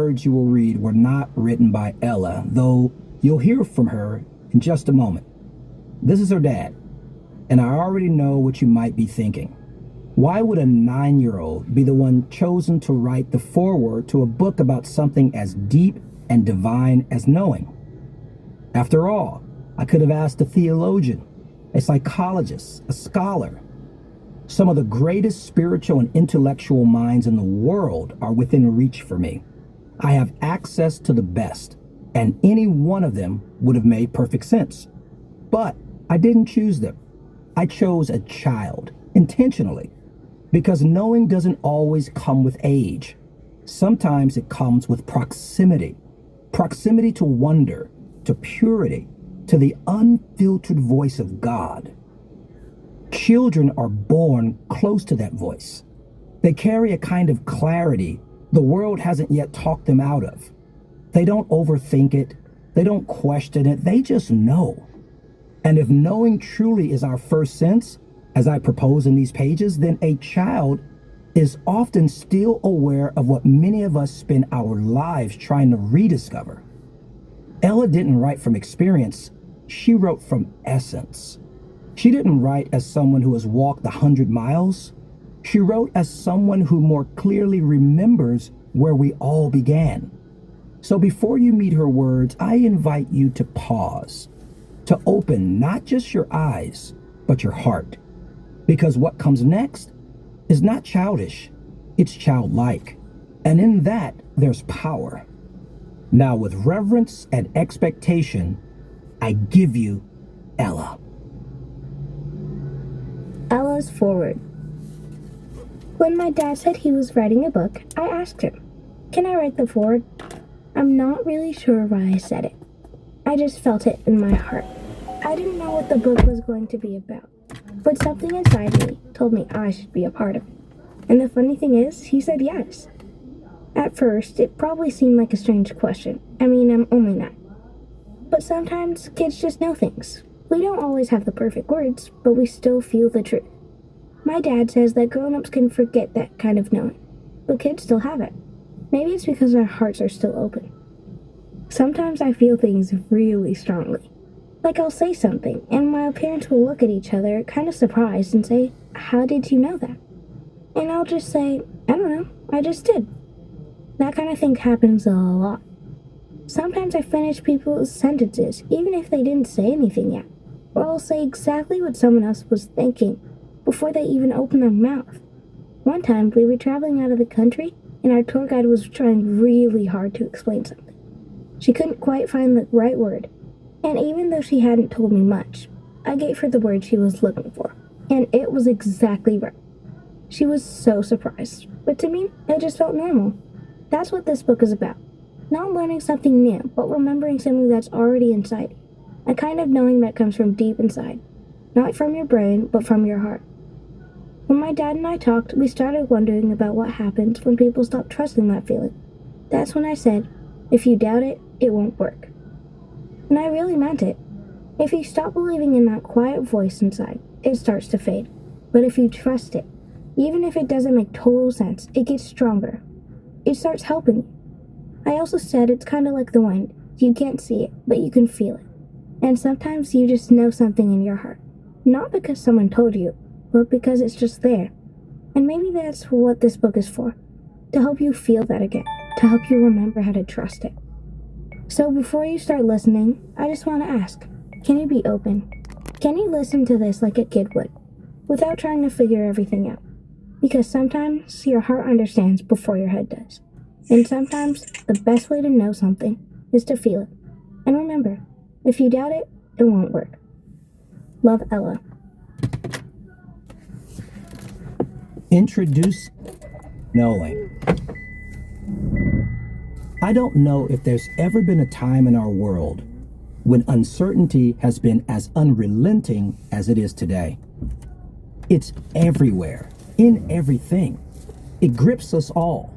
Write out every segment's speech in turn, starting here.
words you will read were not written by Ella, though you'll hear from her in just a moment. This is her dad, and I already know what you might be thinking. Why would a 9-year-old be the one chosen to write the foreword to a book about something as deep and divine as knowing? After all, I could have asked a theologian, a psychologist, a scholar. Some of the greatest spiritual and intellectual minds in the world are within reach for me. I have access to the best, and any one of them would have made perfect sense. But I didn't choose them. I chose a child, intentionally, because knowing doesn't always come with age. Sometimes it comes with proximity. Proximity to wonder, to purity, to the unfiltered voice of God. Children are born close to that voice. They carry a kind of clarity the world hasn't yet talked them out of. They don't overthink it. They don't question it. They just know. And if knowing truly is our first sense, as I propose in these pages, then a child is often still aware of what many of us spend our lives trying to rediscover. Ella didn't write from experience. She wrote from essence. She didn't write as someone who has walked 100 miles. She wrote as someone who more clearly remembers where we all began. So before you meet her words, I invite you to pause, to open not just your eyes, but your heart. Because what comes next is not childish, it's childlike. And in that, there's power. Now, with reverence and expectation, I give you Ella. Ella's foreword. When my dad said he was writing a book, I asked him, "Can I write the foreword?" I'm not really sure why I said it. I just felt it in my heart. I didn't know what the book was going to be about, but something inside me told me I should be a part of it. And the funny thing is, he said yes. At first, it probably seemed like a strange question. I mean, I'm only 9. But sometimes kids just know things. We don't always have the perfect words, but we still feel the truth. My dad says that grown-ups can forget that kind of knowing, but kids still have it. Maybe it's because our hearts are still open. Sometimes I feel things really strongly. Like I'll say something, and my parents will look at each other kind of surprised and say, "How did you know that?" And I'll just say, "I don't know, I just did." That kind of thing happens a lot. Sometimes I finish people's sentences, even if they didn't say anything yet. Or I'll say exactly what someone else was thinking before they even open their mouth. One time, we were traveling out of the country, and our tour guide was trying really hard to explain something. She couldn't quite find the right word, and even though she hadn't told me much, I gave her the word she was looking for, and it was exactly right. She was so surprised, but to me, it just felt normal. That's what this book is about. Not learning something new, but remembering something that's already inside you. A kind of knowing that comes from deep inside. Not from your brain, but from your heart. When my dad and I talked, we started wondering about what happens when people stop trusting that feeling. That's when I said, if you doubt it, it won't work. And I really meant it. If you stop believing in that quiet voice inside, it starts to fade. But if you trust it, even if it doesn't make total sense, it gets stronger. It starts helping you. I also said it's kind of like the wind. You can't see it, but you can feel it. And sometimes you just know something in your heart. Not because someone told you, but because it's just there. And maybe that's what this book is for. To help you feel that again. To help you remember how to trust it. So before you start listening, I just want to ask, can you be open? Can you listen to this like a kid would, without trying to figure everything out? Because sometimes your heart understands before your head does. And sometimes the best way to know something is to feel it. And remember, if you doubt it, it won't work. Love, Ella. Introduce knowing. I don't know if there's ever been a time in our world when uncertainty has been as unrelenting as it is today. It's everywhere, in everything. It grips us all.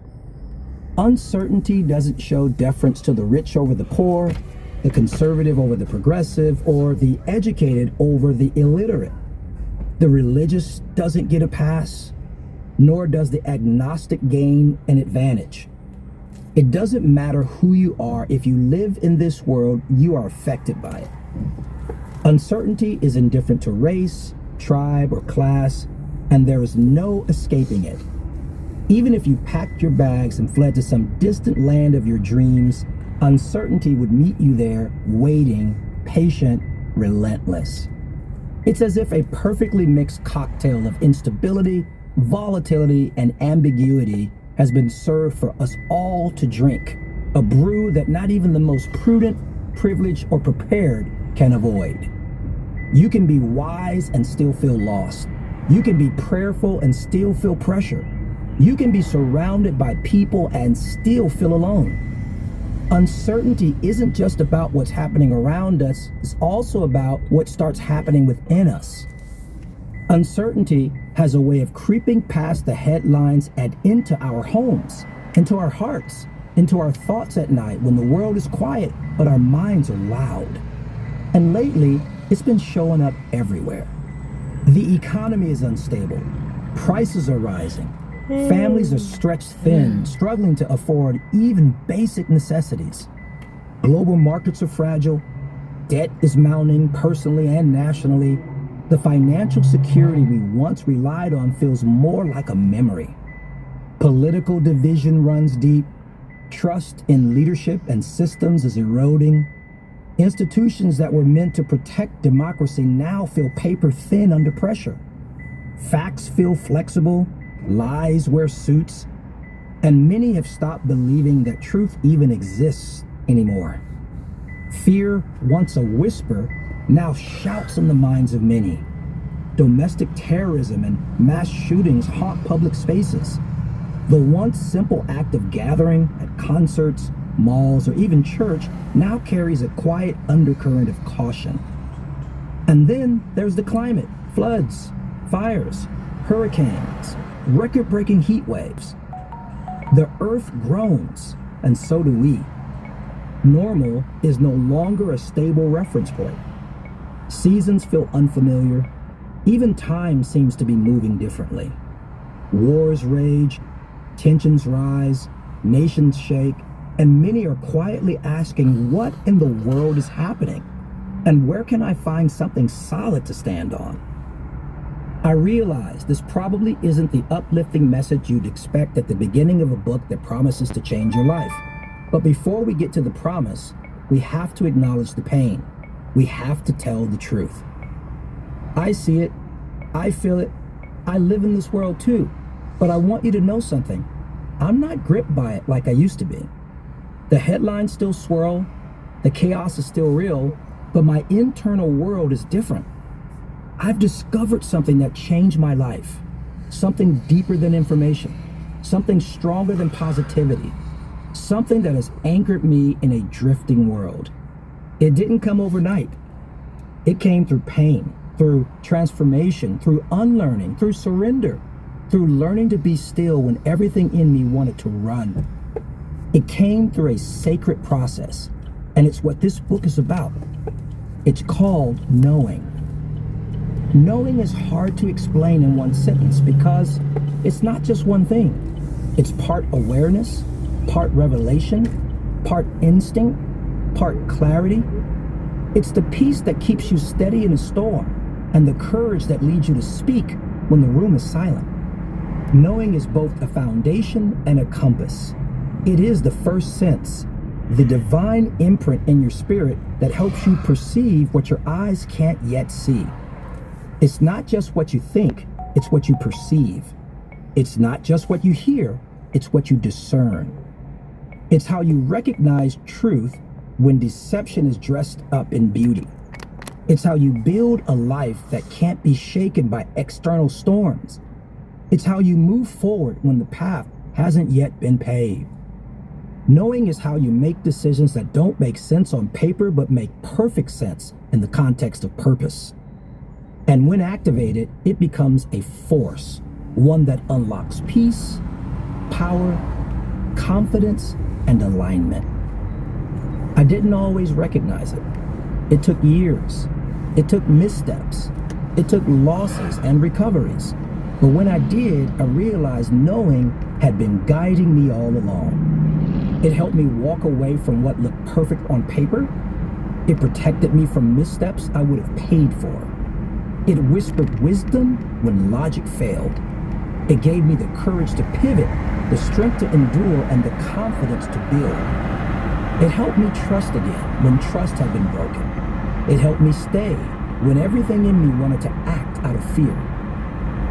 Uncertainty doesn't show deference to the rich over the poor, the conservative over the progressive, or the educated over the illiterate. The religious doesn't get a pass, nor does the agnostic gain an advantage. It doesn't matter who you are, if you live in this world, you are affected by it. Uncertainty is indifferent to race, tribe, or class, and there is no escaping it. Even if you packed your bags and fled to some distant land of your dreams, uncertainty would meet you there, waiting, patient, relentless. It's as if a perfectly mixed cocktail of instability, volatility, and ambiguity has been served for us all to drink, a brew that not even the most prudent, privileged, or prepared can avoid. You can be wise and still feel lost. You can be prayerful and still feel pressure. You can be surrounded by people and still feel alone. Uncertainty isn't just about what's happening around us, it's also about what starts happening within us. Uncertainty has a way of creeping past the headlines and into our homes, into our hearts, into our thoughts at night when the world is quiet, but our minds are loud. And lately, it's been showing up everywhere. The economy is unstable. Prices are rising. Families are stretched thin, struggling to afford even basic necessities. Global markets are fragile. Debt is mounting personally and nationally. The financial security we once relied on feels more like a memory. Political division runs deep. Trust in leadership and systems is eroding. Institutions that were meant to protect democracy now feel paper thin under pressure. Facts feel flexible. Lies wear suits, and many have stopped believing that truth even exists anymore. Fear, once a whisper, now shouts in the minds of many. Domestic terrorism and mass shootings haunt public spaces. The once simple act of gathering at concerts, malls, or even church now carries a quiet undercurrent of caution. And then there's the climate: floods, fires, hurricanes, record-breaking heat waves. The earth groans, and so do we. Normal is no longer a stable reference point. Seasons feel unfamiliar. Even time seems to be moving differently. Wars rage, tensions rise, nations shake, and many are quietly asking, what in the world is happening? And where can I find something solid to stand on? I realize this probably isn't the uplifting message you'd expect at the beginning of a book that promises to change your life. But before we get to the promise, we have to acknowledge the pain. We have to tell the truth. I see it. I feel it. I live in this world too. But I want you to know something. I'm not gripped by it like I used to be. The headlines still swirl. The chaos is still real. But my internal world is different. I've discovered something that changed my life, something deeper than information, something stronger than positivity, something that has anchored me in a drifting world. It didn't come overnight. It came through pain, through transformation, through unlearning, through surrender, through learning to be still when everything in me wanted to run. It came through a sacred process, and it's what this book is about. It's called knowing. Knowing is hard to explain in one sentence because it's not just one thing. It's part awareness, part revelation, part instinct, part clarity. It's the peace that keeps you steady in a storm and the courage that leads you to speak when the room is silent. Knowing is both a foundation and a compass. It is the first sense, the divine imprint in your spirit that helps you perceive what your eyes can't yet see. It's not just what you think, it's what you perceive. It's not just what you hear, it's what you discern. It's how you recognize truth when deception is dressed up in beauty. It's how you build a life that can't be shaken by external storms. It's how you move forward when the path hasn't yet been paved. Knowing is how you make decisions that don't make sense on paper but make perfect sense in the context of purpose. And when activated, it becomes a force, one that unlocks peace, power, confidence, and alignment. I didn't always recognize it. It took years. It took missteps. It took losses and recoveries. But when I did, I realized knowing had been guiding me all along. It helped me walk away from what looked perfect on paper. It protected me from missteps I would have paid for. It whispered wisdom when logic failed. It gave me the courage to pivot, the strength to endure, and the confidence to build. It helped me trust again when trust had been broken. It helped me stay when everything in me wanted to act out of fear.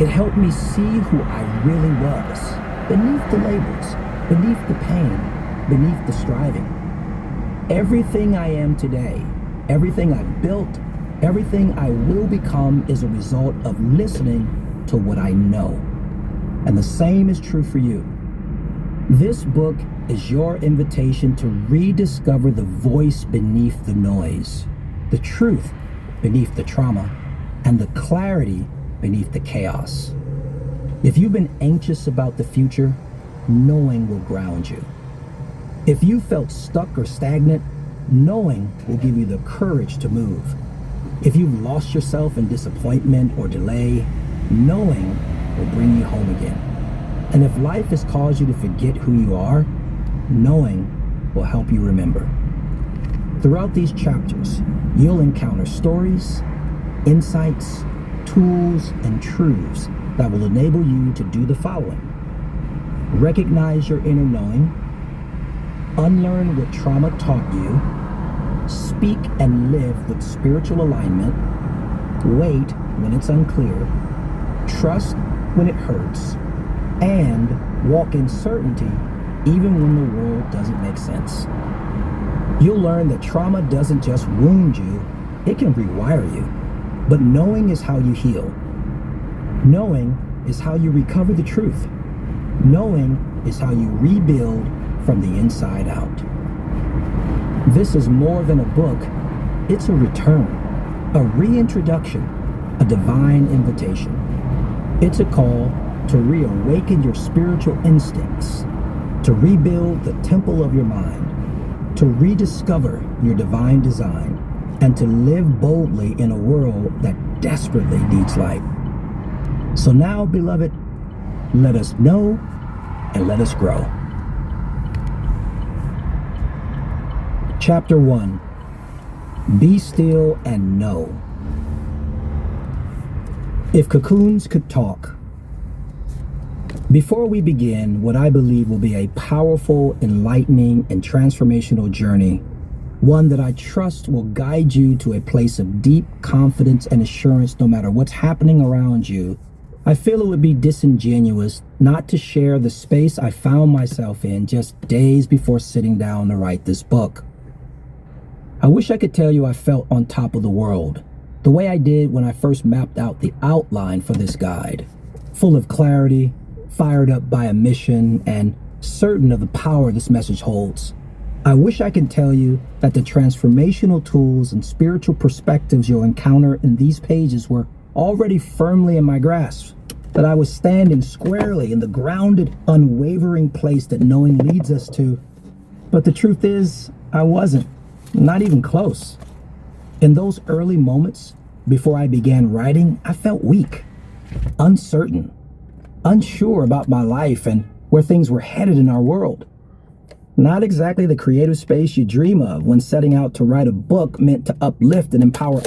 It helped me see who I really was, beneath the labels, beneath the pain, beneath the striving. Everything I am today, everything I've built, everything I will become is a result of listening to what I know. And the same is true for you. This book is your invitation to rediscover the voice beneath the noise, the truth beneath the trauma, and the clarity beneath the chaos. If you've been anxious about the future, knowing will ground you. If you felt stuck or stagnant, knowing will give you the courage to move. If you've lost yourself in disappointment or delay, knowing will bring you home again. And if life has caused you to forget who you are, knowing will help you remember. Throughout these chapters, you'll encounter stories, insights, tools, and truths that will enable you to do the following: recognize your inner knowing, unlearn what trauma taught you, speak and live with spiritual alignment, wait when it's unclear, trust when it hurts, and walk in certainty even when the world doesn't make sense. You'll learn that trauma doesn't just wound you, it can rewire you. But knowing is how you heal. Knowing is how you recover the truth. Knowing is how you rebuild from the inside out. This is more than a book, it's a return, a reintroduction, a divine invitation. It's a call to reawaken your spiritual instincts, to rebuild the temple of your mind, to rediscover your divine design, and to live boldly in a world that desperately needs light. So now, beloved, let us know and let us grow. Chapter 1. Be still and know. If cocoons could talk. Before we begin what I believe will be a powerful, enlightening, and transformational journey, one that I trust will guide you to a place of deep confidence and assurance no matter what's happening around you, I feel it would be disingenuous not to share the space I found myself in just days before sitting down to write this book. I wish I could tell you I felt on top of the world, the way I did when I first mapped out the outline for this guide, full of clarity, fired up by a mission, and certain of the power this message holds. I wish I could tell you that the transformational tools and spiritual perspectives you'll encounter in these pages were already firmly in my grasp, that I was standing squarely in the grounded, unwavering place that knowing leads us to. But the truth is, I wasn't, not even close. In those early moments, before I began writing, I felt weak, uncertain, unsure about my life and where things were headed in our world. Not exactly the creative space you dream of when setting out to write a book meant to uplift and empower.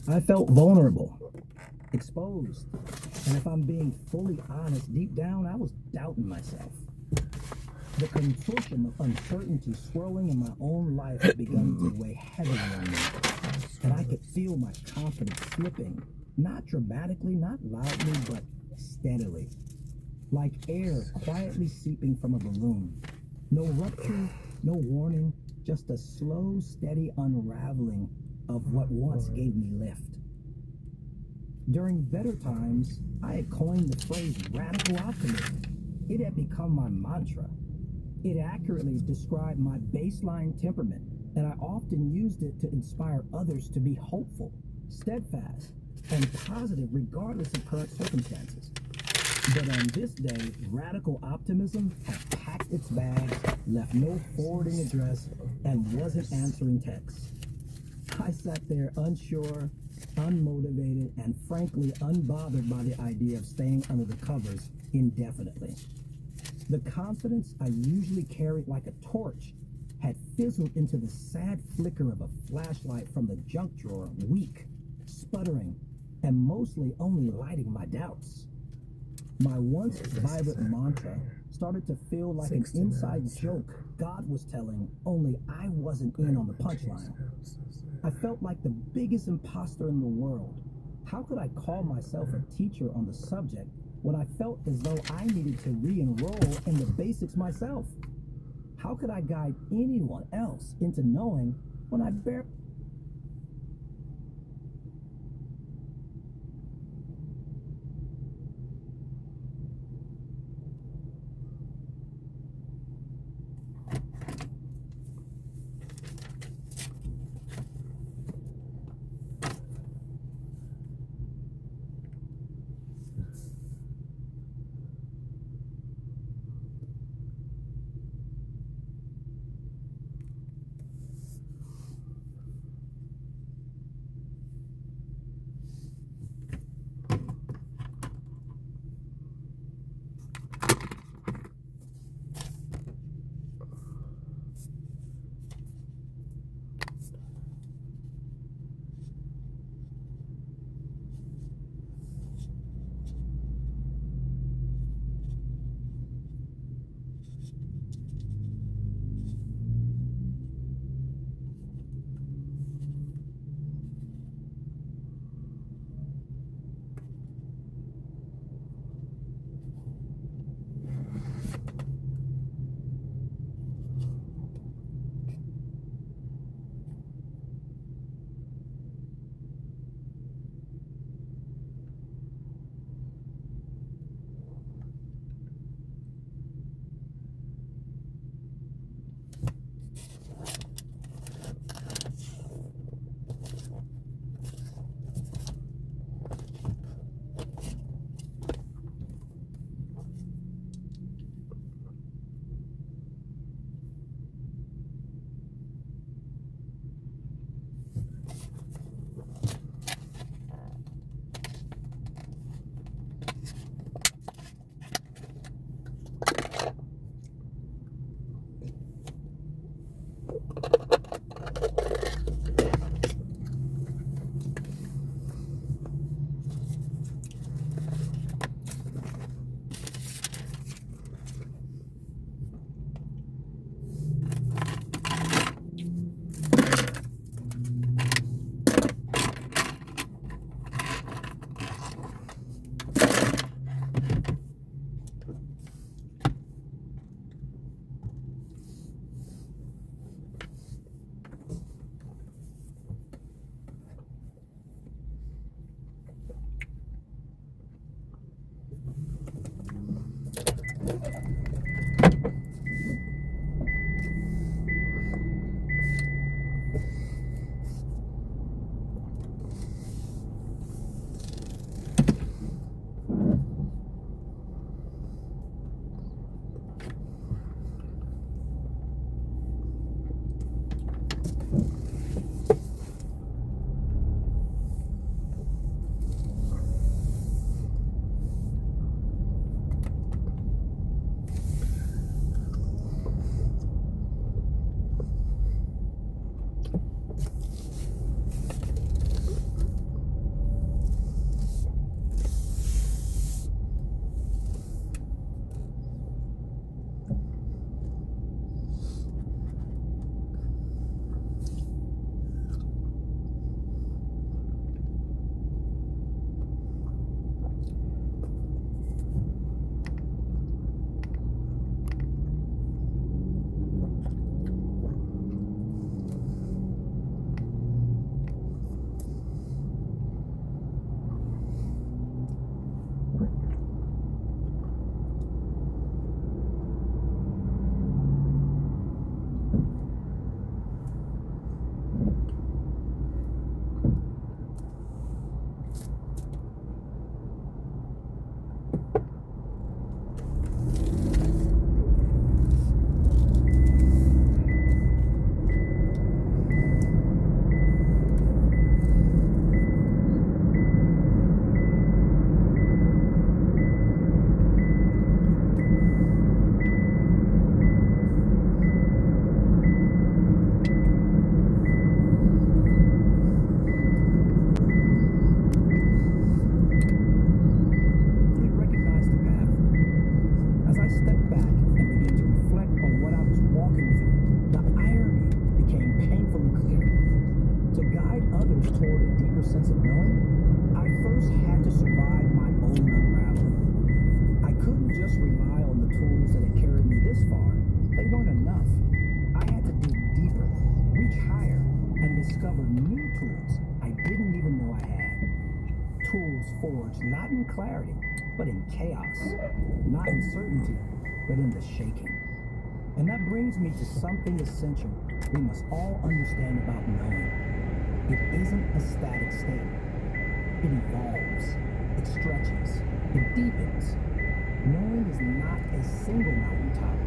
I felt vulnerable, exposed, and if I'm being fully honest, deep down, I was doubting myself. The contortion of uncertainty swirling in my own life had begun to weigh heavily on me, and I could feel my confidence slipping, not dramatically, not loudly, but steadily, like air quietly seeping from a balloon. No rupture, no warning, just a slow, steady unraveling of what once gave me lift. During better times, I had coined the phrase radical optimism. It had become my mantra. It accurately described my baseline temperament, and I often used it to inspire others to be hopeful, steadfast, and positive regardless of current circumstances. But on this day, radical optimism had packed its bags, left no forwarding address, and wasn't answering texts. I sat there unsure, unmotivated, and frankly unbothered by the idea of staying under the covers indefinitely. The confidence I usually carried like a torch had fizzled into the sad flicker of a flashlight from the junk drawer, weak, sputtering, and mostly only lighting my doubts. My once vibrant mantra started to feel like an inside joke God was telling, only I wasn't in on the punchline. I felt like the biggest imposter in the world. How could I call myself a teacher on the subject when I felt as though I needed to re-enroll in the basics myself? How could I guide anyone else into knowing when I barely... was forged not in clarity, but in chaos, not in certainty, but in the shaking. And that brings me to something essential we must all understand about knowing. It isn't a static state. It evolves, it stretches, it deepens. Knowing is not a single mountaintop.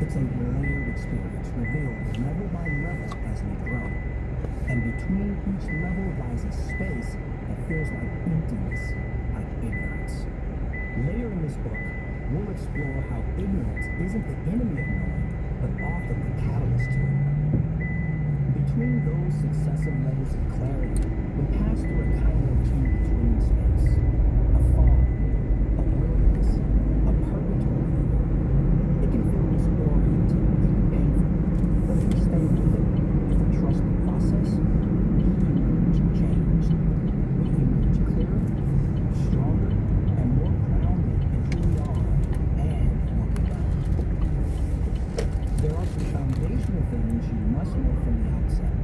It's a layered experience revealed level by level as we grow. And between each level lies a space that feels like emptiness, like ignorance. Later in this book, we'll explore how ignorance isn't the enemy of knowing, but often the catalyst to it. Between those successive levels of clarity, we pass through a kind of in-between space. A fog, a wilderness, a purgatory. It can feel disorienting, even painful, but if we stay with it, if we trust the process, we emerge changed. We emerge clearer, stronger, and more grounded in who we are and what we know. There are some foundational things you must know from the outset.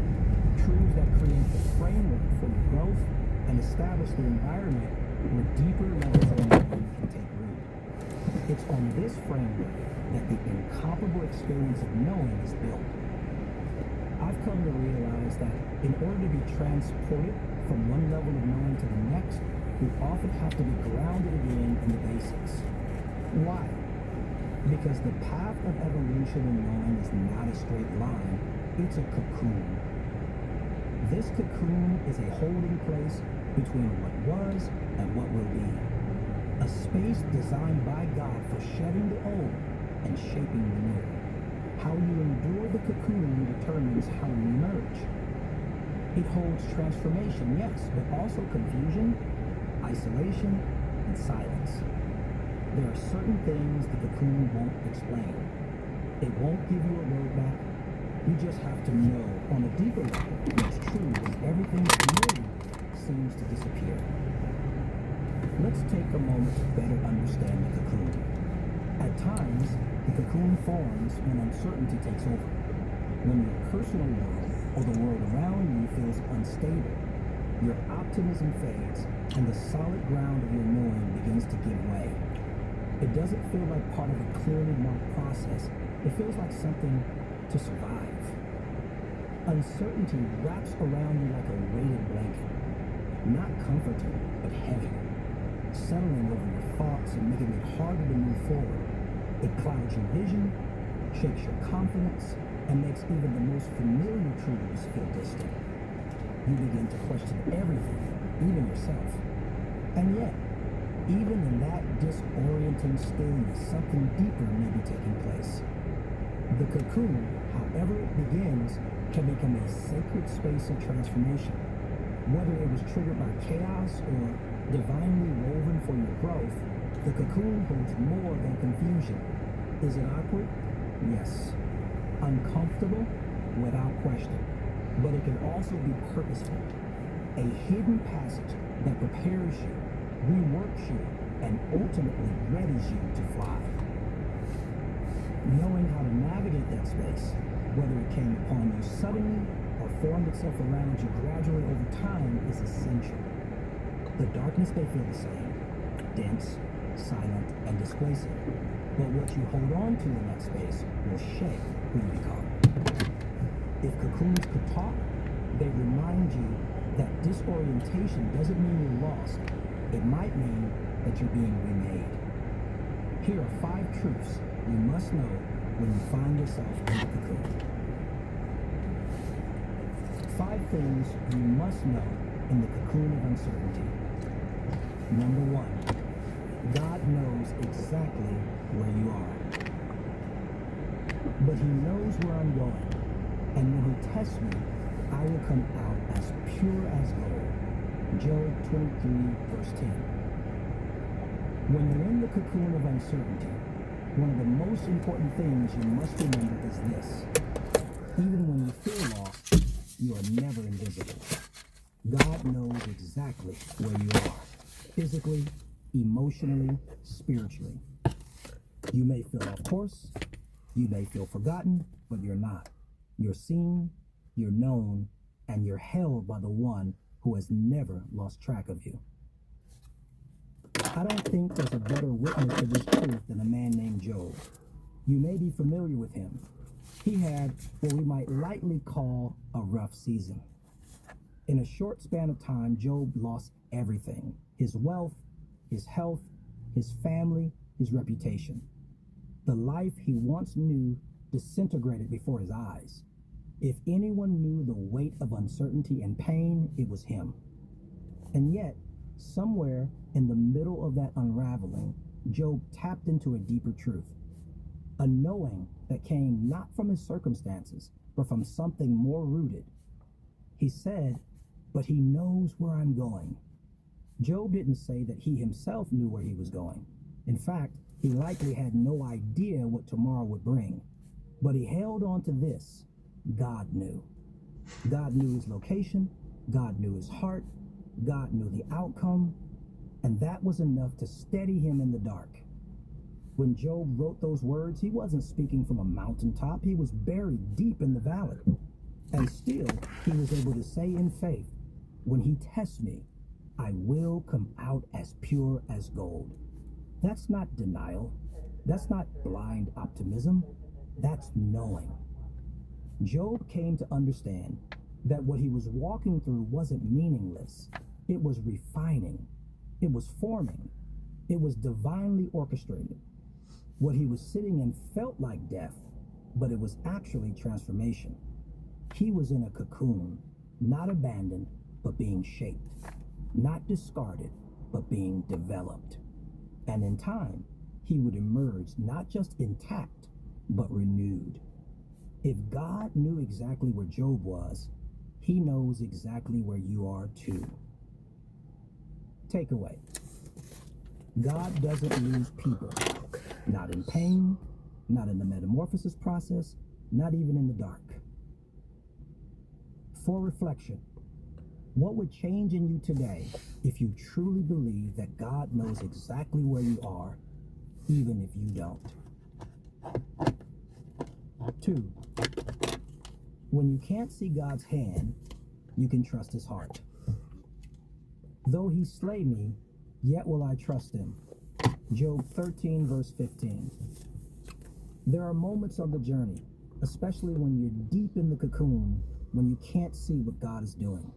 Truths that create the framework for your growth and establish the environment where deeper levels of knowing can take root. It's on this framework that the incomparable experience of knowing is built. I've come to realize that in order to be transported from one level of knowing to the next, we often have to be grounded again in the basics. Why? Because the path of evolution in knowing is not a straight line, it's a cocoon. This cocoon is a holding place between what was and what will be. A space designed by God for shedding the old and shaping the new. How you endure the cocoon determines how you emerge. It holds transformation, yes, but also confusion, isolation, and silence. There are certain things the cocoon won't explain. It won't give you a roadmap. You just have to know on a deeper level what's true when everything familiar seems to disappear. Let's take a moment to better understand the cocoon. At times, the cocoon forms when uncertainty takes over. When your personal world or the world around you feels unstable, your optimism fades and the solid ground of your knowing begins to give way. It doesn't feel like part of a clearly marked process. It feels like something to survive. Uncertainty wraps around you like a weighted blanket. Not comforting, but heavy. Settling over your thoughts and making it harder to move forward. It clouds your vision, shakes your confidence, and makes even the most familiar truths feel distant. You begin to question everything, even yourself. And yet, even in that disorienting stillness, something deeper may be taking place. The cocoon, however it begins, can become a sacred space of transformation. Whether it was triggered by chaos or divinely woven for your growth, the cocoon holds more than confusion. Is it awkward? Yes. Uncomfortable? Without question. But it can also be purposeful. A hidden passage that prepares you, reworks you, and ultimately readies you to fly. Knowing how to navigate that space, whether it came upon you suddenly or formed itself around you gradually over time, is essential. The darkness may feel the same, dense, silent, and displacing, but what you hold on to in that space will shape who you become. If cocoons could talk, they remind you that disorientation doesn't mean you're lost. It might mean that you're being remade. Here are 5 truths you must know when you find yourself in the cocoon. 5 things you must know in the cocoon of uncertainty. Number 1, God knows exactly where you are. But he knows where I'm going, and when he tests me, I will come out as pure as gold. Job 23, verse 10. When you're in the cocoon of uncertainty, one of the most important things you must remember is this. Even when you feel lost, you are never invisible. God knows exactly where you are, physically, emotionally, spiritually. You may feel off course, you may feel forgotten, but you're not. You're seen, you're known, and you're held by the one who has never lost track of you. I don't think there's a better witness to this truth than a man named Job. You may be familiar with him. He had what we might lightly call a rough season. In a short span of time, Job lost everything: his wealth, his health, his family, his reputation. The life he once knew disintegrated before his eyes. If anyone knew the weight of uncertainty and pain, it was him. And yet, somewhere in the middle of that unraveling, Job tapped into a deeper truth, a knowing that came not from his circumstances, but from something more rooted. He said, "But he knows where I'm going." Job didn't say that he himself knew where he was going. In fact, he likely had no idea what tomorrow would bring. But he held on to this: God knew. God knew his location, God knew his heart, God knew the outcome, and that was enough to steady him in the dark. When Job wrote those words, he wasn't speaking from a mountaintop. He was buried deep in the valley. And still, he was able to say in faith, "When he tests me, I will come out as pure as gold." That's not denial. That's not blind optimism. That's knowing. Job came to understand that what he was walking through wasn't meaningless. It was refining. It was forming. It was divinely orchestrated. What he was sitting in felt like death, but it was actually transformation. He was in a cocoon, not abandoned, but being shaped, not discarded, but being developed. And in time, he would emerge not just intact, but renewed. If God knew exactly where Job was, he knows exactly where you are too. Takeaway: God doesn't lose people, not in pain, not in the metamorphosis process, not even in the dark. For reflection, what would change in you today if you truly believe that God knows exactly where you are, even if you don't? 2. When you can't see God's hand, you can trust his heart. Though he slay me, yet will I trust him. Job 13, verse 15. There are moments on the journey, especially when you're deep in the cocoon, when you can't see what God is doing.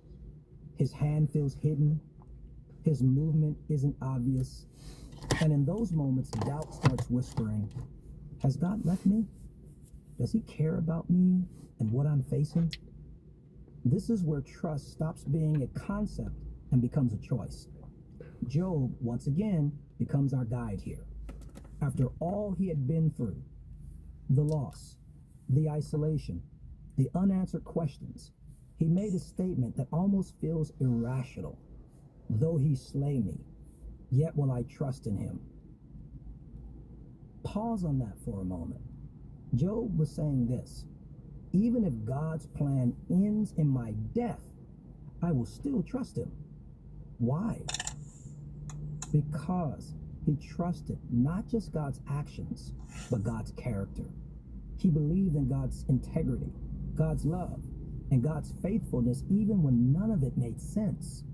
His hand feels hidden, his movement isn't obvious, and in those moments, doubt starts whispering, has God left me? Does he care about me and what I'm facing? This is where trust stops being a concept and becomes a choice. Job, once again, becomes our guide here. After all he had been through, the loss, the isolation, the unanswered questions, he made a statement that almost feels irrational. Though he slay me, yet will I trust in him. Pause on that for a moment. Job was saying this: even if God's plan ends in my death, I will still trust him. Why? Because he trusted not just God's actions, but God's character. He believed in God's integrity, God's love, and God's faithfulness even when none of it made sense.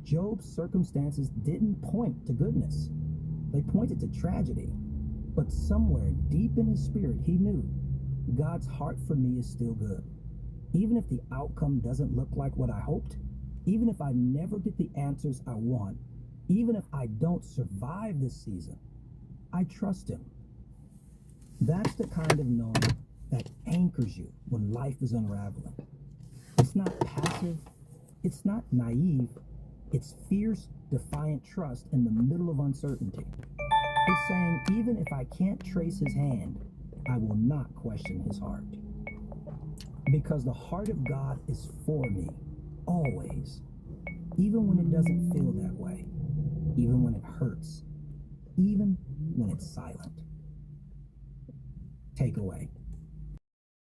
Job's circumstances didn't point to goodness. They pointed to tragedy. But somewhere deep in his spirit, he knew God's heart for me is still good. Even if the outcome doesn't look like what I hoped, even if I never get the answers I want, even if I don't survive this season, I trust him. That's the kind of knowing that anchors you when life is unraveling. It's not passive, it's not naive, it's fierce, defiant trust in the middle of uncertainty. It's saying, even if I can't trace his hand, I will not question his heart. Because the heart of God is for me, always. Even when it doesn't feel that way. Even when it hurts. Even when it's silent. Takeaway: